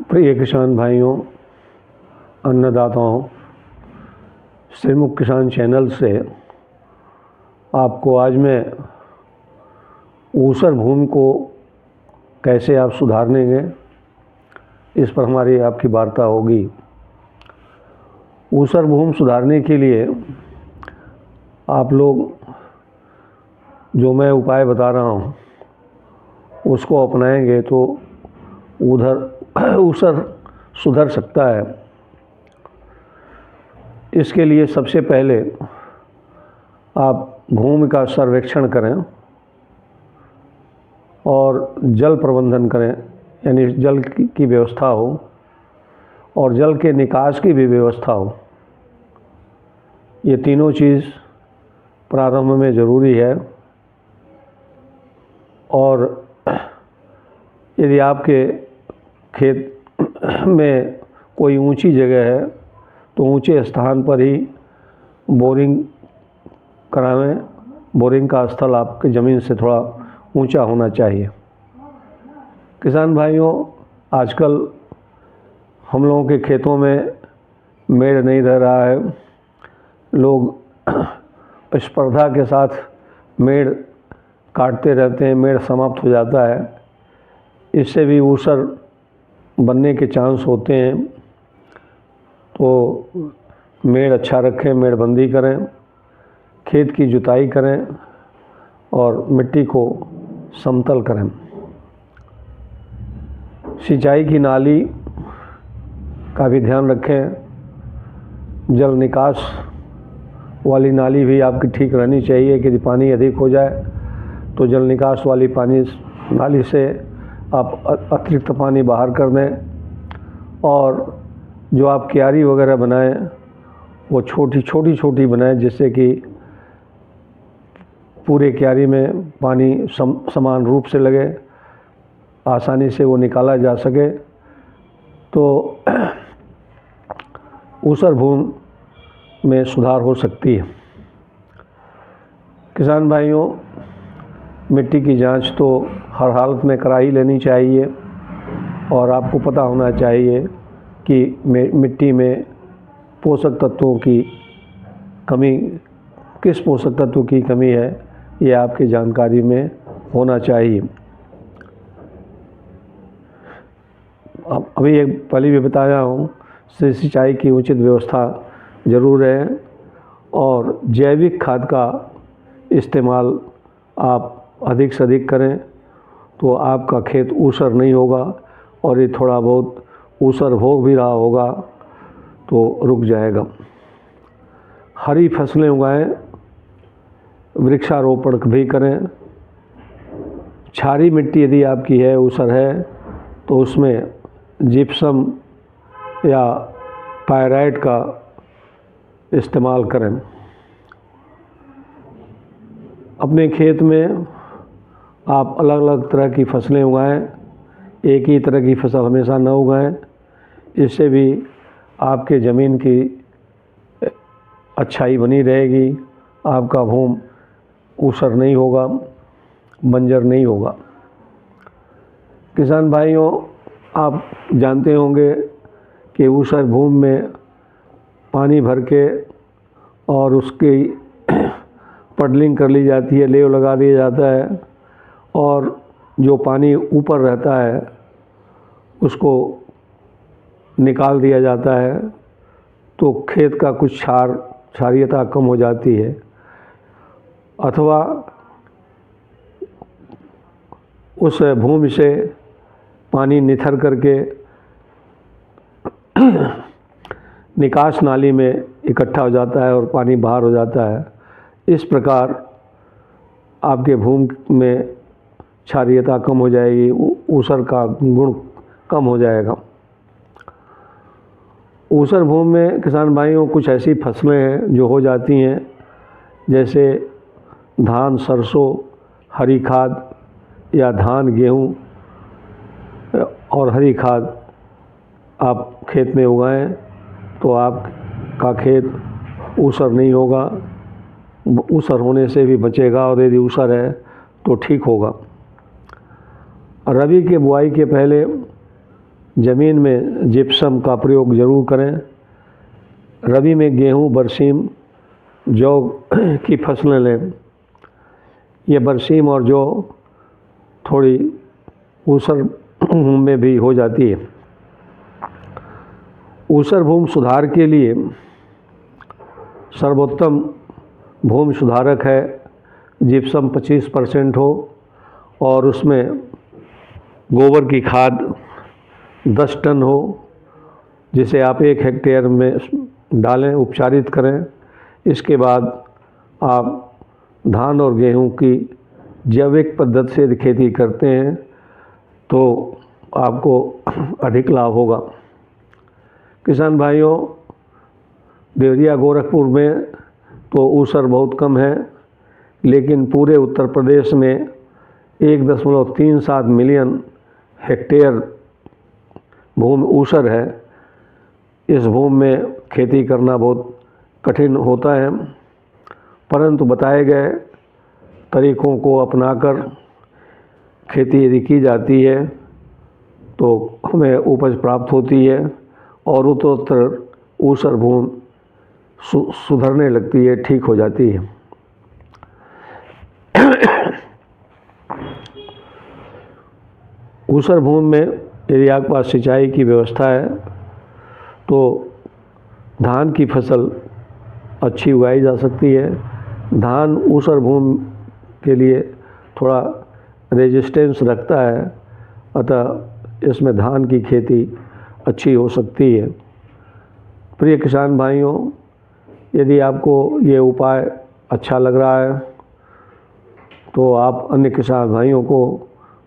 प्रिय किसान भाइयों, अन्नदाताओं, श्रीमुख किसान चैनल से आपको आज मैं ऊसर भूमि को कैसे आप सुधारेंगे इस पर हमारी आपकी वार्ता होगी। ऊसर भूमि सुधारने के लिए आप लोग जो मैं उपाय बता रहा हूँ उसको अपनाएंगे तो ऊसर सुधर सकता है। इसके लिए सबसे पहले आप भूमि का सर्वेक्षण करें और जल प्रबंधन करें, यानी जल की व्यवस्था हो और जल के निकास की भी व्यवस्था हो। ये तीनों चीज़ प्रारंभ में ज़रूरी है। और यदि आपके खेत में कोई ऊंची जगह है तो ऊंचे स्थान पर ही बोरिंग करावें। बोरिंग का स्थल आपकी ज़मीन से थोड़ा ऊंचा होना चाहिए। किसान भाइयों, आजकल हम लोगों के खेतों में मेड़ नहीं रह रहा है। लोग स्पर्धा के साथ मेड़ काटते रहते हैं, मेड़ समाप्त हो जाता है। इससे भी ऊसर बनने के चांस होते हैं। तो मेड़ अच्छा रखें, मेड़बंदी करें, खेत की जुताई करें और मिट्टी को समतल करें। सिंचाई की नाली का भी ध्यान रखें। जल निकास वाली नाली भी आपकी ठीक रहनी चाहिए कि यदि पानी अधिक हो जाए तो जल निकास वाली नाली से आप अतिरिक्त पानी बाहर कर दें। और जो आप क्यारी वगैरह बनाएं वो छोटी बनाएं, जिससे कि पूरे क्यारी में पानी समान रूप से लगे, आसानी से वो निकाला जा सके। तो ऊसर भूमि में सुधार हो सकती है। किसान भाइयों, मिट्टी की जांच तो हर हालत में करा ही लेनी चाहिए और आपको पता होना चाहिए कि मिट्टी में पोषक तत्वों की कमी, किस पोषक तत्व की कमी है, ये आपकी जानकारी में होना चाहिए। अभी एक पहले भी बताया हूँ, सिंचाई की उचित व्यवस्था ज़रूर है और जैविक खाद का इस्तेमाल आप अधिक से अधिक करें तो आपका खेत ऊसर नहीं होगा। और ये थोड़ा बहुत ऊसर हो भी रहा होगा तो रुक जाएगा। हरी फसलें उगाएं, वृक्षारोपण भी करें। क्षारीय मिट्टी यदि आपकी है, ऊसर है, तो उसमें जिप्सम या पायराइट का इस्तेमाल करें। अपने खेत में आप अलग अलग तरह की फसलें उगाएं, एक ही तरह की फसल हमेशा न उगाएं। इससे भी आपके ज़मीन की अच्छाई बनी रहेगी, आपका भूमि ऊसर नहीं होगा, बंजर नहीं होगा। किसान भाइयों, आप जानते होंगे कि ऊसर भूमि में पानी भर के और उसकी पडलिंग कर ली जाती है, लेव लगा दिया जाता है और जो पानी ऊपर रहता है उसको निकाल दिया जाता है। तो खेत का कुछ क्षारीयता कम हो जाती है। अथवा उस भूमि से पानी निथर करके निकास नाली में इकट्ठा हो जाता है और पानी बाहर हो जाता है। इस प्रकार आपके भूमि में क्षारीयता कम हो जाएगी, ऊसर का गुण कम हो जाएगा। ऊसर भूमि में किसान भाइयों कुछ ऐसी फसलें हैं जो हो जाती हैं, जैसे धान, सरसों, हरी खाद या धान, गेहूँ और हरी खाद आप खेत में उगाएं तो आपका खेत ऊसर नहीं होगा, ऊसर होने से भी बचेगा। और यदि ऊसर है तो ठीक होगा। रबी के बुआई के पहले ज़मीन में जिप्सम का प्रयोग ज़रूर करें। रबी में गेहूँ, बरसीम, जौ की फसलें लें। ये बरसीम और जौ थोड़ी ऊसर में भी हो जाती है। ऊसर भूमि सुधार के लिए सर्वोत्तम भूमि सुधारक है जिप्सम 25% हो और उसमें गोबर की खाद 10 टन हो, जिसे आप 1 हेक्टेयर में डालें, उपचारित करें। इसके बाद आप धान और गेहूं की जैविक पद्धति से खेती करते हैं तो आपको अधिक लाभ होगा। किसान भाइयों, देवरिया गोरखपुर में तो ऊसर बहुत कम है, लेकिन पूरे उत्तर प्रदेश में 1.37 मिलियन हेक्टेयर भूमि ऊसर है। इस भूमि में खेती करना बहुत कठिन होता है, परंतु बताए गए तरीक़ों को अपनाकर खेती यदि की जाती है तो हमें उपज प्राप्त होती है और उत्तरोत्तर ऊसर भूमि सुधरने लगती है, ठीक हो जाती है। ऊसर भूमि में यदि आपके पास सिंचाई की व्यवस्था है तो धान की फसल अच्छी उगाई जा सकती है। धान ऊसर भूमि के लिए थोड़ा रेजिस्टेंस रखता है, अतः इसमें धान की खेती अच्छी हो सकती है। प्रिय किसान भाइयों, यदि आपको ये उपाय अच्छा लग रहा है तो आप अन्य किसान भाइयों को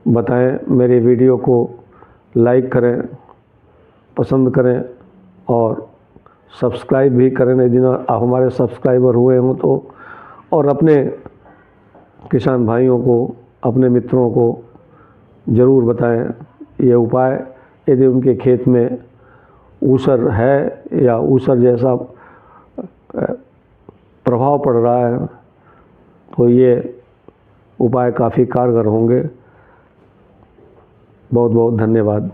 बताएं, मेरे वीडियो को लाइक करें, पसंद करें और सब्सक्राइब भी करें यदि आप हमारे सब्सक्राइबर हुए हों तो, और अपने किसान भाइयों को, अपने मित्रों को ज़रूर बताएं ये उपाय। यदि उनके खेत में ऊसर है या ऊसर जैसा प्रभाव पड़ रहा है तो ये उपाय काफ़ी कारगर होंगे। बहुत बहुत धन्यवाद।